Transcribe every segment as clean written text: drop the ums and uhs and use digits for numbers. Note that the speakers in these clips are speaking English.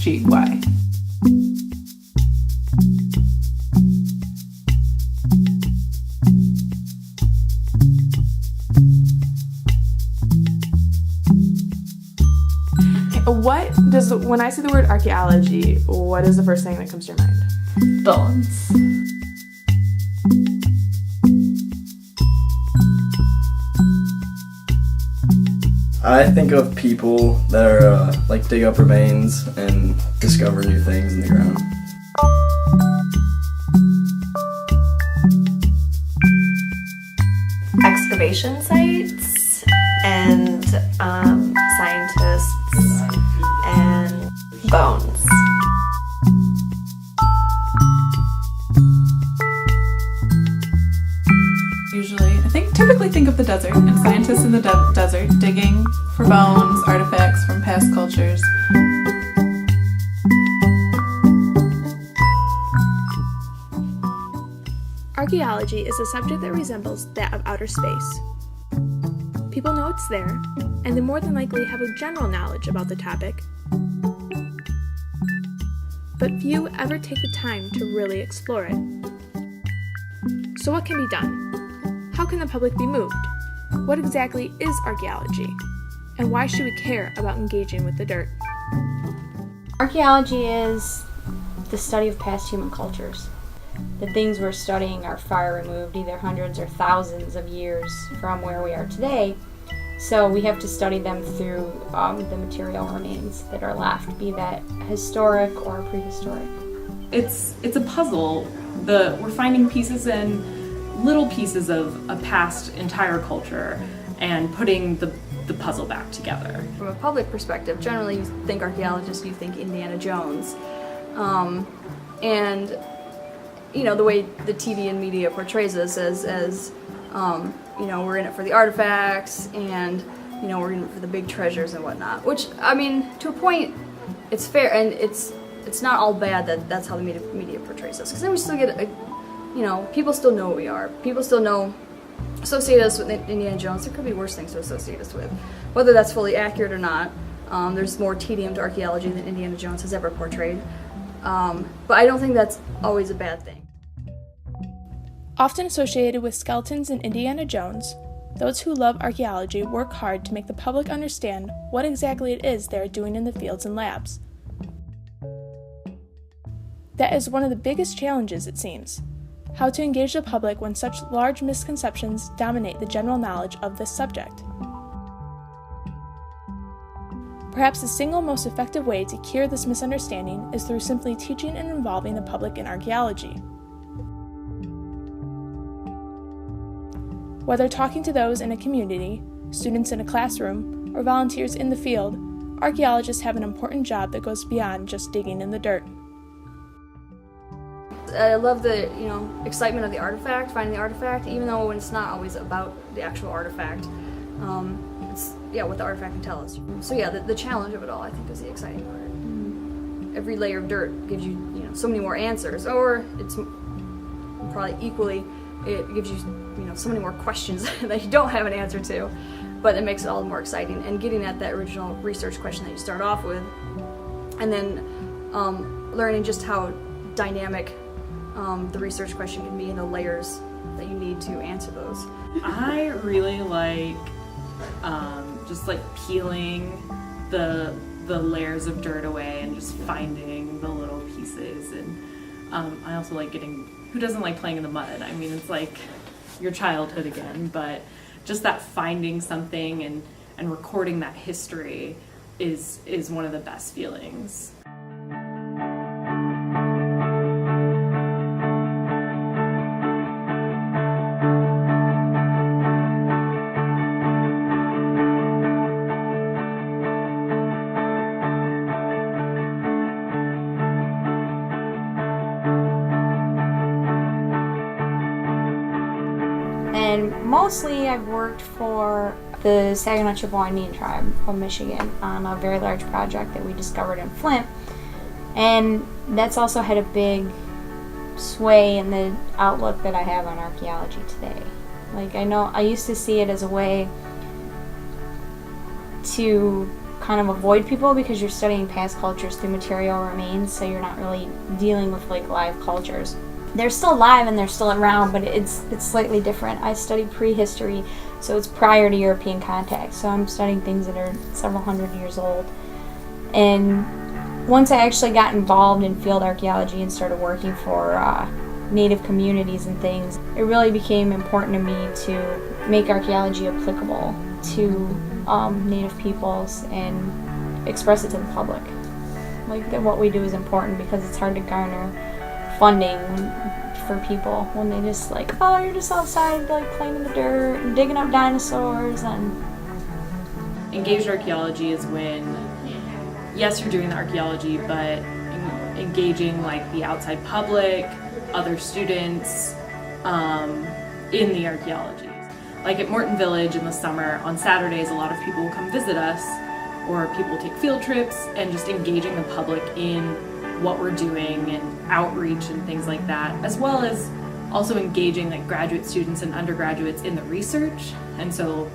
Gee, why? When I say the word archaeology, what is the first thing that comes to your mind? Bones. I think of people that are dig up remains and discover new things in the ground. Excavation sites and scientists and bones. Typically think of the desert and scientists in the desert digging for bones, artifacts from past cultures. Archaeology is a subject that resembles that of outer space. People know it's there, and they more than likely have a general knowledge about the topic, but few ever take the time to really explore it. So what can be done? How can the public be moved? What exactly is archaeology? And why should we care about engaging with the dirt? Archaeology is the study of past human cultures. The things we're studying are far removed, either hundreds or thousands of years from where we are today. So we have to study them through the material remains that are left, be that historic or prehistoric. It's a puzzle. We're finding pieces in little pieces of a past entire culture and putting the puzzle back together. From a public perspective, generally you think archaeologists, you think Indiana Jones. And the way the TV and media portrays us as we're in it for the artifacts and we're in it for the big treasures and whatnot. Which, I mean, to a point, it's fair, and it's not all bad that that's how the media portrays us. Because then we still get people still know what we are. People still associate us with Indiana Jones. There could be worse things to associate us with. Whether that's fully accurate or not, there's more tedium to archaeology than Indiana Jones has ever portrayed. But I don't think that's always a bad thing. Often associated with skeletons in Indiana Jones, those who love archaeology work hard to make the public understand what exactly it is they are doing in the fields and labs. That is one of the biggest challenges, it seems. How to engage the public when such large misconceptions dominate the general knowledge of this subject. Perhaps the single most effective way to cure this misunderstanding is through simply teaching and involving the public in archaeology. Whether talking to those in a community, students in a classroom, or volunteers in the field, archaeologists have an important job that goes beyond just digging in the dirt. I love the excitement of the artifact, finding the artifact, even though it's not always about the actual artifact. It's what the artifact can tell us. So the challenge of it all, I think, is the exciting part. Mm-hmm. Every layer of dirt gives you so many more answers, or it's probably equally, it gives you so many more questions that you don't have an answer to. But it makes it all the more exciting, and getting at that original research question that you start off with, and then learning just how dynamic the research question can be and the layers that you need to answer those. I really like just peeling the layers of dirt away and just finding the little pieces. And I also like who doesn't like playing in the mud? I mean, it's like your childhood again, but just that finding something and recording that history is one of the best feelings. And mostly I've worked for the Saginaw Chippewa Indian Tribe of Michigan on a very large project that we discovered in Flint. And that's also had a big sway in the outlook that I have on archaeology today. I used to see it as a way to kind of avoid people because you're studying past cultures through material remains, so you're not really dealing with like live cultures. They're still alive and they're still around, but it's slightly different. I study prehistory, so it's prior to European contact, so I'm studying things that are several hundred years old. And once I actually got involved in field archaeology and started working for native communities and things, it really became important to me to make archaeology applicable to native peoples and express it to the public. Like that what we do is important because it's hard to garner funding for people when they just like, oh, you're just outside like playing in the dirt and digging up dinosaurs. And engaged archaeology is when, yes, you're doing the archaeology, but engaging like the outside public, other students in the archaeology. Like at Morton Village in the summer, on Saturdays, a lot of people will come visit us, or people take field trips, and just engaging the public in what we're doing and outreach and things like that, as well as also engaging like graduate students and undergraduates in the research. And so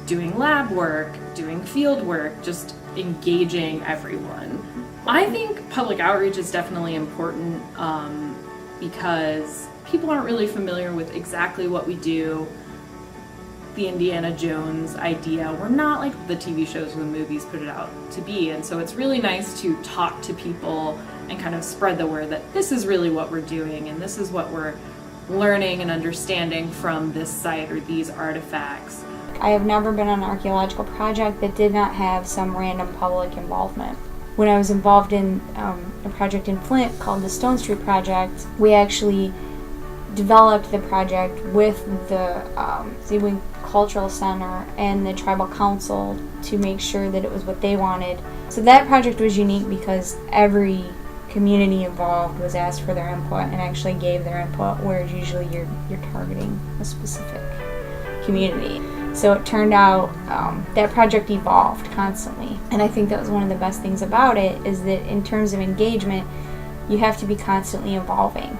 doing lab work, doing field work, just engaging everyone. I think public outreach is definitely important because people aren't really familiar with exactly what we do. The Indiana Jones idea, we're not like the TV shows or the movies put it out to be, and so it's really nice to talk to people and kind of spread the word that this is really what we're doing and this is what we're learning and understanding from this site or these artifacts. I have never been on an archaeological project that did not have some random public involvement. When I was involved in a project in Flint called the Stone Street Project, we actually developed the project with the Zeewing Cultural Center and the Tribal Council to make sure that it was what they wanted. So that project was unique because every community involved was asked for their input and actually gave their input, whereas usually you're targeting a specific community. So it turned out that project evolved constantly, and I think that was one of the best things about it, is that in terms of engagement, you have to be constantly evolving.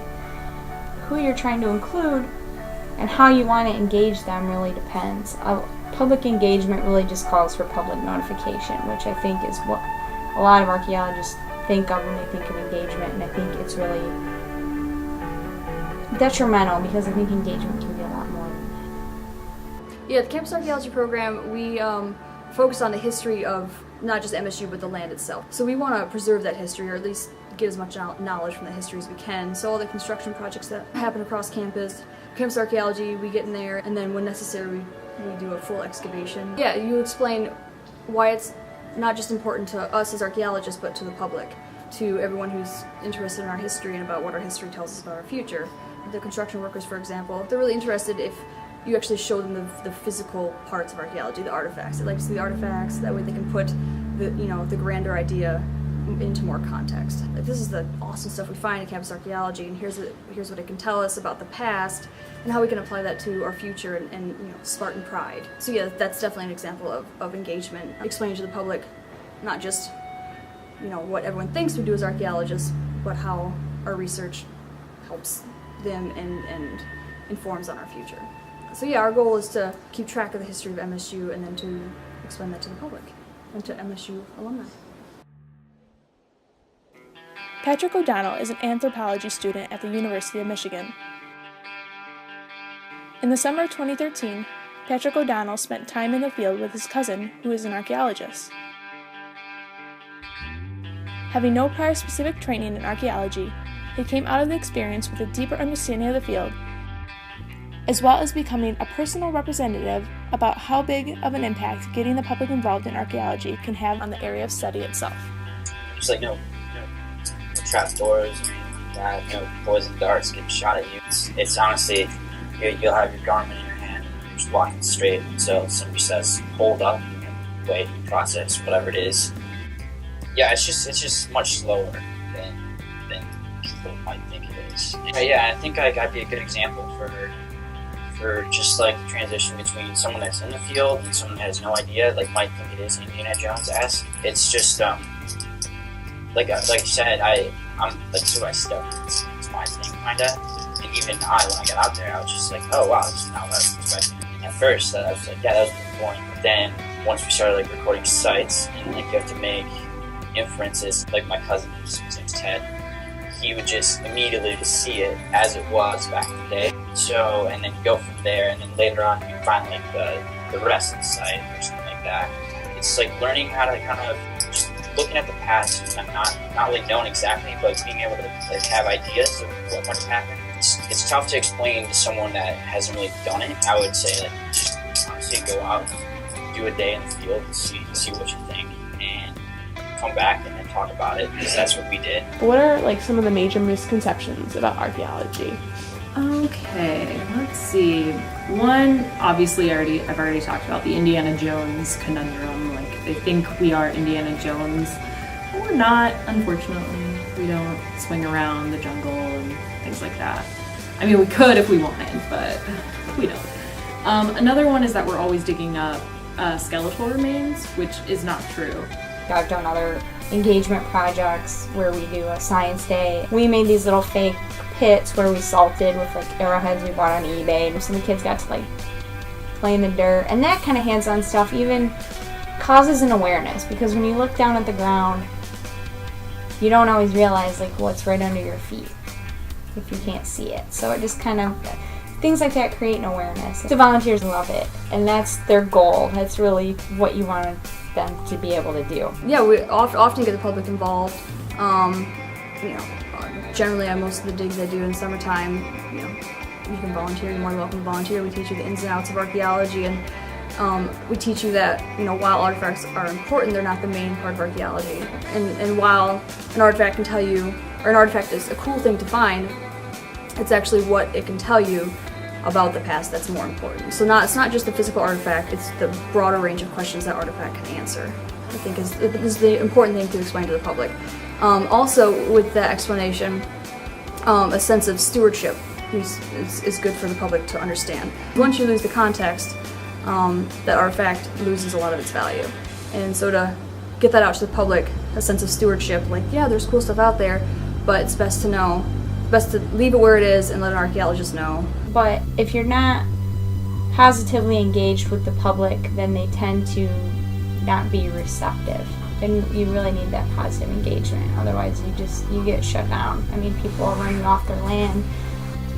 Who you're trying to include and how you want to engage them really depends. Public engagement really just calls for public notification, which I think is what a lot of archaeologists think of when they think of engagement, and I think it's really detrimental because I think engagement can be a lot more than that. Yeah, the campus archaeology program, we focus on the history of not just MSU but the land itself. So we want to preserve that history, or at least get as much knowledge from the history as we can. So all the construction projects that happen across campus archaeology, we get in there, and then when necessary we do a full excavation. Yeah, you explain why it's not just important to us as archaeologists, but to the public, to everyone who's interested in our history and about what our history tells us about our future. The construction workers, for example, they're really interested if you actually show them the physical parts of archaeology, the artifacts. They like to see the artifacts, that way they can put the grander idea into more context. Like, this is the awesome stuff we find in campus archaeology, and here's what it can tell us about the past and how we can apply that to our future and Spartan pride. So yeah, that's definitely an example of engagement, explaining to the public not just what everyone thinks we do as archaeologists, but how our research helps them and informs on our future. So yeah, our goal is to keep track of the history of MSU and then to explain that to the public and to MSU alumni. Patrick O'Donnell is an anthropology student at the University of Michigan. In the summer of 2013, Patrick O'Donnell spent time in the field with his cousin, who is an archaeologist. Having no prior specific training in archaeology, he came out of the experience with a deeper understanding of the field, as well as becoming a personal representative about how big of an impact getting the public involved in archaeology can have on the area of study itself. There's no trap doors or anything like that, no poison darts getting shot at you. It's honestly, you'll have your garment in your hand and you're just walking straight until somebody says, hold up, wait, process, whatever it is. Yeah, it's just much slower than people might think it is. Yeah, I think I'd be a good example for just like the transition between someone that's in the field and someone that has no idea, like might think it is Indiana Jones-esque. It's just like I said, I'm like so I study. It's my thing, kinda. And even when I got out there, I was just like, oh wow, this is not what I was expecting. And at first, I was like, yeah, that was pretty boring. But then once we started like recording sites and like you have to make inferences, like my cousin, his name's Ted, he would just immediately just see it as it was back in the day. So, and then go from there, and then later on you find like the rest of the site or something like that. It's like learning how to kind of just looking at the past, and not really knowing exactly, but being able to like have ideas of what might have happened. It's tough to explain to someone that hasn't really done it. I would say that just honestly go out, do a day in the field, and see what you think, and come back and then talk about it, because that's what we did. What are like some of the major misconceptions about archaeology? Okay, let's see. One, obviously, I've already talked about the Indiana Jones conundrum. Like, they think we are Indiana Jones. We're not, unfortunately. We don't swing around the jungle and things like that. I mean, we could if we wanted, but we don't. Another one is that we're always digging up skeletal remains, which is not true. I've done other engagement projects where we do a science day. We made these little fake pits where we salted with like arrowheads we bought on eBay, and some of the kids got to like play in the dirt, and that kind of hands-on stuff even causes an awareness, because when you look down at the ground you don't always realize like what's right under your feet if you can't see it. So it just kind of, things like that create an awareness. The volunteers love it, and that's their goal. That's really what you want them to be able to do. Yeah, we often get the public involved. Generally on most of the digs I do in summertime, you can volunteer. You're more than welcome to volunteer. We teach you the ins and outs of archaeology, and we teach you that while artifacts are important, they're not the main part of archaeology. And while an artifact can tell you, or an artifact is a cool thing to find, it's actually what it can tell you about the past that's more important. So it's not just the physical artifact, it's the broader range of questions that artifact can answer, I think is the important thing to explain to the public. Also, with that explanation, a sense of stewardship is good for the public to understand. Once you lose the context, that artifact loses a lot of its value. And so to get that out to the public, a sense of stewardship, like, yeah, there's cool stuff out there, but it's best to leave it where it is and let an archaeologist know. But if you're not positively engaged with the public, then they tend to not be receptive. And you really need that positive engagement, otherwise you get shut down. I mean, people are running off their land.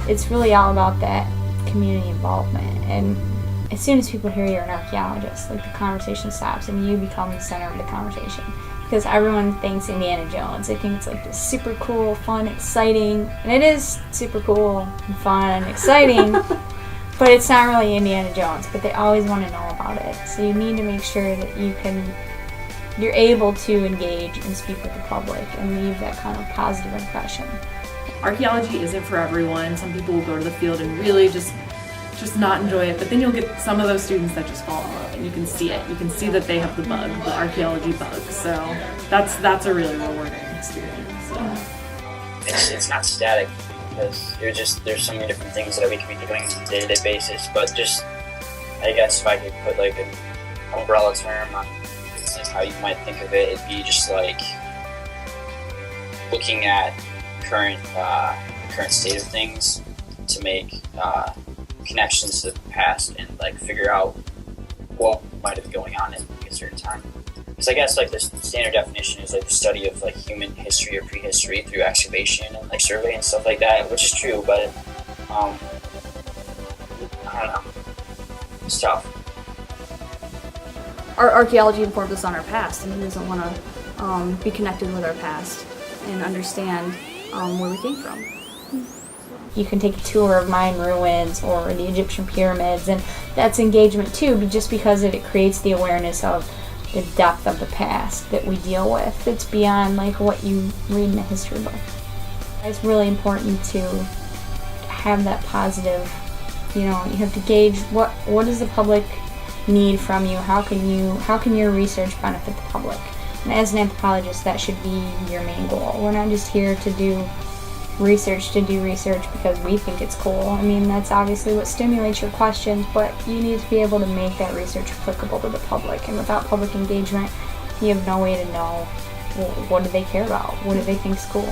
It's really all about that community involvement, and as soon as people hear you're an archaeologist, like, the conversation stops and you become the center of the conversation. Because everyone thinks Indiana Jones. They think it's like this super cool, fun, exciting, and it is super cool and fun and exciting, but it's not really Indiana Jones, but they always want to know about it. So you need to make sure that you're able to engage and speak with the public and leave that kind of positive impression. Archaeology isn't for everyone. Some people will go to the field and really just not enjoy it, but then you'll get some of those students that just fall in love, and you can see it. You can see that they have the bug, the archaeology bug. So that's a really rewarding experience. So. It's not static, because there's so many different things that we can be doing on a day-to-day basis. But just, I guess if I could put like an umbrella term on how you might think of it, it'd be just like looking at current state of things to make connections to the past and like figure out what might have been going on at a certain time. Because I guess like the standard definition is like the study of like human history or prehistory through excavation and like survey and stuff like that, which is true, but I don't know. It's tough. Our archaeology informs us on our past, and who doesn't want to be connected with our past and understand where we came from. You can take a tour of Mayan ruins or the Egyptian pyramids, and that's engagement too, just because it creates the awareness of the depth of the past that we deal with. It's beyond like what you read in a history book. It's really important to have that positive, you have to gauge what does the public need from you, how can your research benefit the public. And as an anthropologist, that should be your main goal. We're not just here to do research because we think it's cool. I mean, that's obviously what stimulates your questions, but you need to be able to make that research applicable to the public. And without public engagement, you have no way to know what do they care about, what do they think is cool.